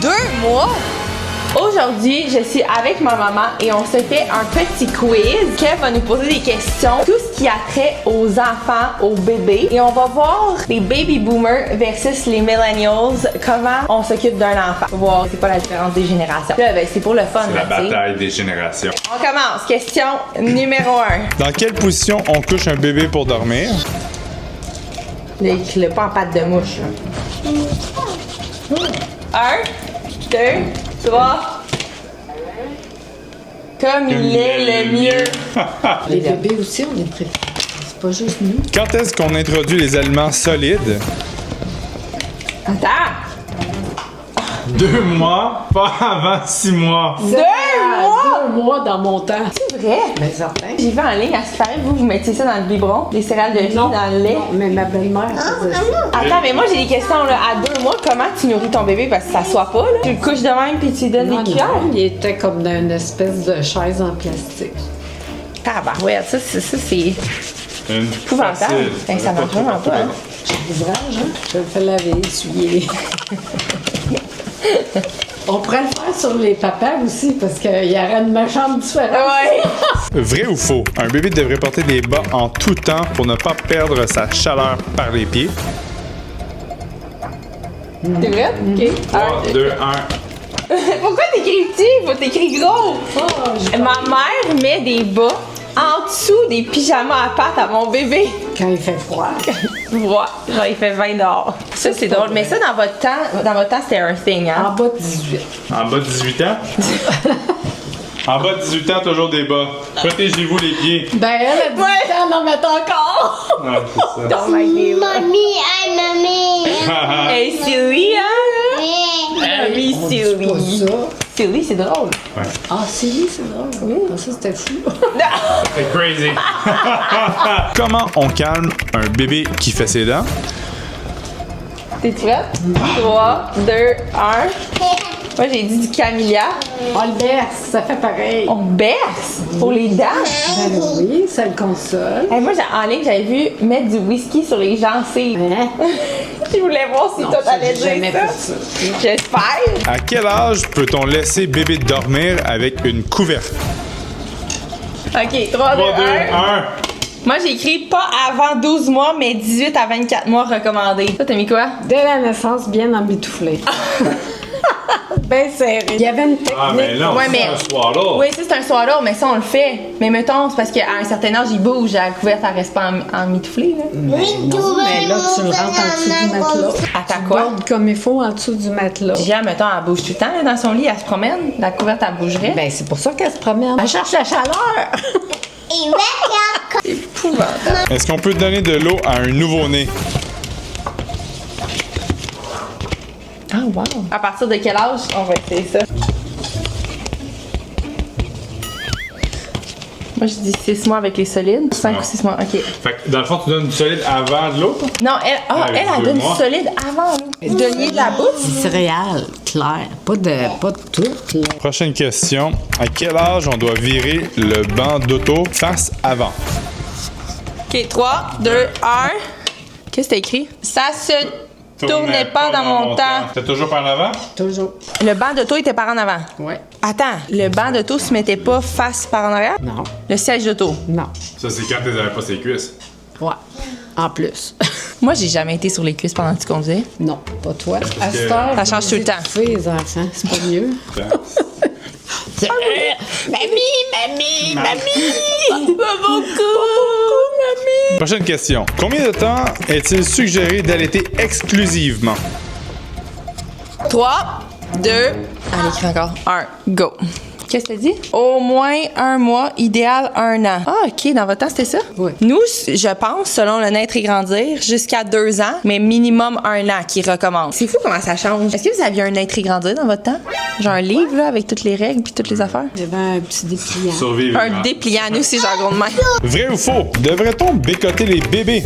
2 mois? Aujourd'hui, je suis avec ma maman et on se fait un petit quiz. Kev va nous poser des questions, tout ce qui a trait aux enfants, aux bébés. Et on va voir les baby boomers versus les millennials, comment on s'occupe d'un enfant. On va voir c'est quoi la différence des générations. Là, ben, c'est pour le fun. C'est la là, bataille des générations. On commence. Question numéro 1. Dans quelle position on couche un bébé pour dormir? Là, écris-le pas en patte de mouche. 1, 2, 3. Comme il est le mieux. Les bébés aussi, on est préparés. C'est pas juste nous. Quand est-ce qu'on introduit les aliments solides? Attends. 2 mois, pas avant 6 mois. 2 mois? 2 mois dans mon temps. C'est vrai? Mais certain. J'ai vu en ligne, à ce qui paraît, vous mettiez ça dans le biberon, des céréales de riz dans le lait. Non, mais ma belle-mère faisait ça. Attends, mais moi j'ai des questions là. À 2 mois, comment tu nourris ton bébé parce que ça soit pas là? Tu le couches de même puis tu lui donnes Non, des cuillères? non, il était comme dans une espèce de chaise en plastique. Tabarouette, ça c'est Une épouvantable. facile. Ben, ça marche vraiment pas, hein? L'ouvrage, hein? Je le fais laver, essuyer. On pourrait le faire sur les papas aussi, parce qu'il y aurait une méchante différence. Ouais! Vrai ou faux? Un bébé devrait porter des bas en tout temps pour ne pas perdre sa chaleur par les pieds. T'es prête? Ok. 3, 2, 1. Pourquoi t'écris petit? Faut t'écrire gros! Ma mère met des bas en dessous des pyjamas à pattes à mon bébé. Quand il fait froid. Ouais, genre il fait 20 dehors. Ça c'est drôle. Mais ça dans votre temps c'était un thing, hein? En bas de 18. En bas de 18 ans? En bas de 18 ans, toujours des bas. Protégez-vous les pieds. Ben, elle a 18 ans, on en met encore. Ah, c'est ça. Oh my god. Mommy, I'm mommy. Hey silly, hein? Oui, On dit pas silly. ça. Silly, c'est drôle. Ah, c'est drôle. Oui. Ah, ça, c'était fou. C'est crazy. Comment on calme un bébé qui fait ses dents? T'es prête? 3, 2, 1. Moi j'ai dit du camellia. On le berce, ça fait pareil. On berce pour les dents. Ben oui, ça le console. Hey, moi en ligne j'avais vu mettre du whisky sur les gencives. Hein? Je voulais voir si toi ça, t'allais j'ai jamais dire fait ça. ça. J'espère. À quel âge peut-on laisser bébé dormir avec une couverte? Ok, 3, 2, 3, 2, 1. 1. Moi j'ai écrit pas avant 12 mois, mais 18 à 24 mois recommandé. Toi t'as mis quoi? Dès la naissance, bien embitouflé. Ben serré. Il y avait une technique. Ah, mais non, Ouais, c'est mais- un soir-là. Oui, ça c'est un soir-là, mais ça on le fait. Mais mettons, c'est parce qu'à un certain âge, il bouge, la couverte elle reste pas en mitouflé, là. Mais là, tu le rentres en dessous du matelas. Attends quoi? Borde comme il faut en dessous du matelas. Gia, mettons, elle bouge tout le temps là, dans son lit, elle se promène, la couverte elle bougerait. Ben, c'est pour ça qu'elle se promène. Elle cherche la chaleur. C'est épouvantable. Est-ce qu'on peut donner de l'eau à un nouveau-né? Ah, wow. À partir de quel âge on va essayer ça? Moi, je dis 6 mois avec les solides. 5 ou 6 mois, ok. Fait que dans le fond, tu donnes du solide avant de l'eau? Non, elle, Avec elle 2 donne du mois. solide avant. Vous donniez de la bouffe? Du céréales, clair. Pas de tout, là. Prochaine question. À quel âge on doit virer le banc d'auto face avant? Ok, 3, 2, 1. Qu'est-ce que t'as écrit? Ça se tournait pas dans mon temps. C'était toujours par en avant? Toujours. Le banc d'auto était par en avant. Ouais. Attends, le banc d'auto se mettait pas face par en arrière? Non. Le siège d'auto. Non. Ça, c'est quand tu n'avais pas ses cuisses. Ouais. En plus. Moi, j'ai jamais été sur les cuisses pendant que tu conduisais. Non, pas toi. À que- cette heure, Ça change vous tout le temps. étouffez, les enfants, c'est pas mieux. Mamie! Pas beaucoup! Mamie! Prochaine question. Combien de temps est-il suggéré d'allaiter exclusivement? 3, 2, allez, écris encore. 1, go. Qu'est-ce que t'as dit? Au moins 1 mois, idéal 1 an. Ah, OK, dans votre temps, c'était ça? Oui. Nous, je pense, selon le naître et grandir, jusqu'à 2 ans, mais minimum 1 an qui recommence. C'est fou comment ça change. Est-ce que vous aviez un naître et grandir dans votre temps? Genre un livre, là, avec toutes les règles puis toutes les affaires? Il y avait un petit dépliant. Survivre. Un dépliant, nous, c'est genre gros de main. Vrai ou faux? Devrait-on bécoter les bébés?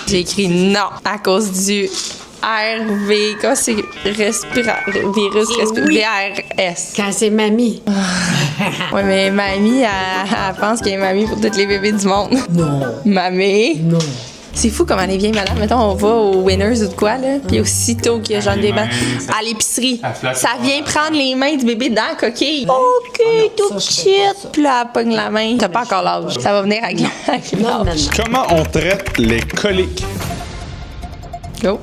J'ai écrit non à cause du RV, quoi, c'est virus VRS. Quand c'est mamie. Ouais, mais mamie, elle pense qu'elle est mamie pour tous les bébés du monde. Non. Mamie. Non. C'est fou comment les vieilles madames, mettons, on va au Winners ou de quoi, là, puis aussitôt qu'il y a genre des bains à l'épicerie, ça vient prendre les mains du bébé dans la coquille. OK, tout shit. Puis là, elle pogne la main. T'as pas encore l'âge. Ça va venir avec l'âge. Comment on traite les coliques? Go.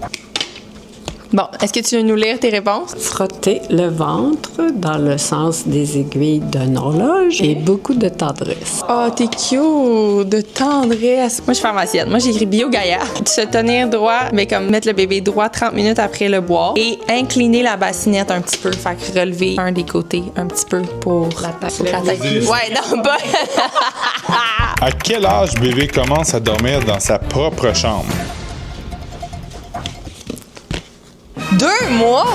Bon, est-ce que tu veux nous lire tes réponses? Frotter le ventre dans le sens des aiguilles d'une horloge et beaucoup de tendresse. Oh, t'es cute! De tendresse. Moi, je suis pharmacienne. Moi, j'ai écrit bio Gaillard. Se tenir droit, mais comme mettre le bébé droit 30 minutes après le boire et incliner la bassinette un petit peu. Fait que relever un des côtés un petit peu pour la tête. Ouais, non, pas. À quel âge bébé commence à dormir dans sa propre chambre? 2 mois?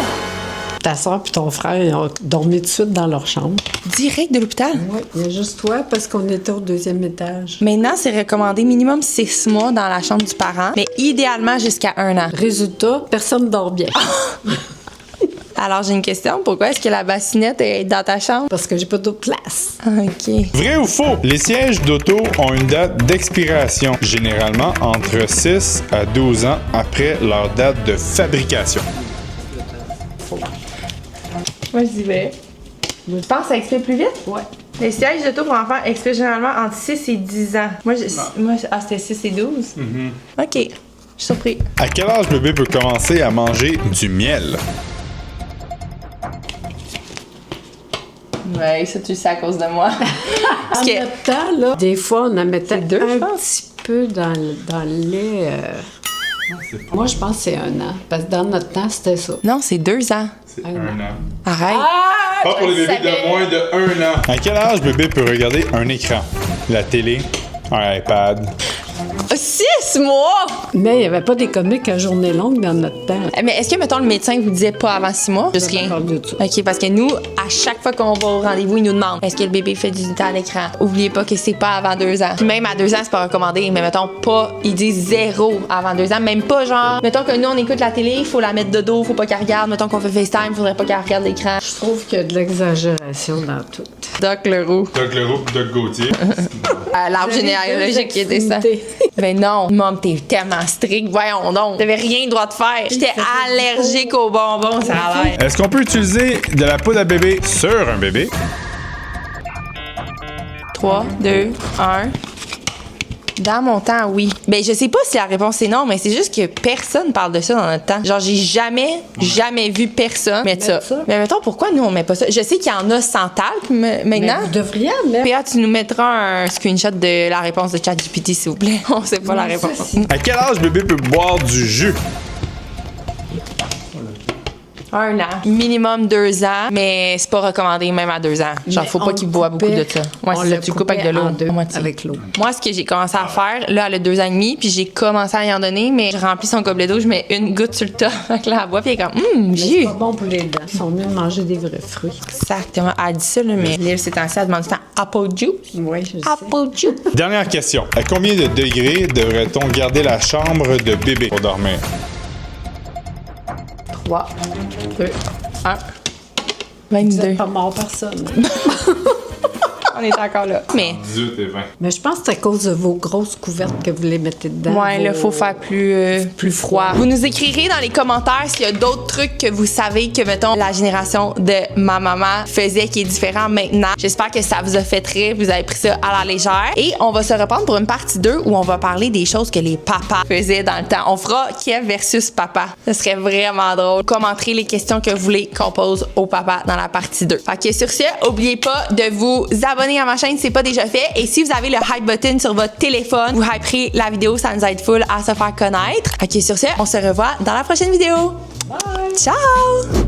Ta soeur et ton frère ils ont dormi tout de suite dans leur chambre. Direct de l'hôpital? Oui, il y a juste toi parce qu'on était au 2e étage. Maintenant, c'est recommandé minimum 6 mois dans la chambre du parent, mais idéalement jusqu'à 1 an. Résultat, personne ne dort bien. Alors, j'ai une question. Pourquoi est-ce que la bassinette est dans ta chambre? Parce que j'ai pas d'autre place. OK. Vrai ou faux? Les sièges d'auto ont une date d'expiration, généralement entre 6 à 12 ans après leur date de fabrication. Moi, je dis vrai. Je pense que ça expire plus vite? Ouais. Les sièges d'auto pour enfants expirent généralement entre 6 et 10 ans. Moi, c'était 6 et 12? OK. Je suis surpris. À quel âge bébé peut commencer à manger du miel? Ouais, ça, tu le sais à cause de moi. En notre temps, là, des fois, on en mettait deux, je un pense. petit peu dans le lait. Moi, je pense que c'est 1 an. Parce que dans notre temps, c'était ça. Non, c'est 2 ans. C'est 1 an. Arrête. Pas pour les bébés de moins de 1 an. À quel âge bébé peut regarder un écran? La télé? Un iPad? 6 mois! Mais il n'y avait pas des comiques à journée longue dans notre temps. Mais est-ce que, mettons, le médecin vous disait pas avant 6 mois? Juste rien. Pas du tout. OK, parce que nous, à chaque fois qu'on va au rendez-vous, ils nous demandent est-ce que le bébé fait du temps à l'écran? Oubliez pas que c'est pas avant 2 ans. Puis même à 2 ans, c'est pas recommandé. Mais mettons pas, ils disent 0 avant 2 ans. Même pas genre, mettons que nous, on écoute la télé, il faut la mettre de dos, faut pas qu'elle regarde. Mettons qu'on fait FaceTime, faudrait pas qu'elle regarde l'écran. Je trouve qu'il y a de l'exagération dans tout. Doc Leroux. Doc Leroux, Doc Gauthier. L'arbre généalogique qui était ça. Ben non, Mom, t'es tellement strict. Voyons donc. T'avais rien le droit de faire. J'étais allergique aux bonbons, ça a l'air. Est-ce qu'on peut utiliser de la poudre à bébé sur un bébé? 3, 2, 1. Dans mon temps, oui. Ben, je sais pas si la réponse est non, mais c'est juste que personne parle de ça dans notre temps. Genre, j'ai jamais vu personne mettre ça. Mais mettons, pourquoi nous, on met pas ça? Je sais qu'il y en a sans talc maintenant. Mais vous devriez en mettre. PA, tu nous mettras un screenshot de la réponse de ChatGPT, s'il vous plaît. On sait pas la réponse. À quel âge bébé peut boire du jus? 1 an. Minimum 2 ans, mais c'est pas recommandé même à 2 ans. Genre, faut pas qu'il boive beaucoup de ça. Ouais, c'est ça, tu coupes avec de l'eau. Avec l'eau. Moi, ce que j'ai commencé à faire, là, elle a 2 ans et demi, puis j'ai commencé à y en donner, mais je remplis son gobelet d'eau, je mets une goutte sur le top, avec la bois, puis elle est comme, C'est jus. pas bon pour les dents. Ils sont mieux de manger des vrais fruits. Exactement. Elle dit ça, là, mais Lille, c'est ainsi, elle demande tout le temps apple juice. Oui, je sais. Apple juice. Dernière question. À combien de degrés devrait-on garder la chambre de bébé pour dormir? 3, 2, 1. Vous 22. n'êtes pas mort personne. On est encore là. Mais 18 et 20. Mais je pense que c'est à cause de vos grosses couvertes que vous les mettez dedans. ouais, là, faut faire plus froid. Vous nous écrirez dans les commentaires s'il y a d'autres trucs que vous savez que, mettons, la génération de ma maman faisait qui est différent maintenant. J'espère que ça vous a fait rire, vous avez pris ça à la légère. Et on va se reprendre pour une partie 2 où on va parler des choses que les papas faisaient dans le temps. On fera Kev versus papa. Ce serait vraiment drôle. Commenterez les questions que vous voulez qu'on pose au papa dans la partie 2. Fait que sur ce, n'oubliez pas de vous abonner à ma chaîne si c'est pas déjà fait. Et si vous avez le hype button sur votre téléphone, vous hyperez la vidéo, ça nous aide full à se faire connaître. Ok, sur ce, on se revoit dans la prochaine vidéo. Bye! Ciao!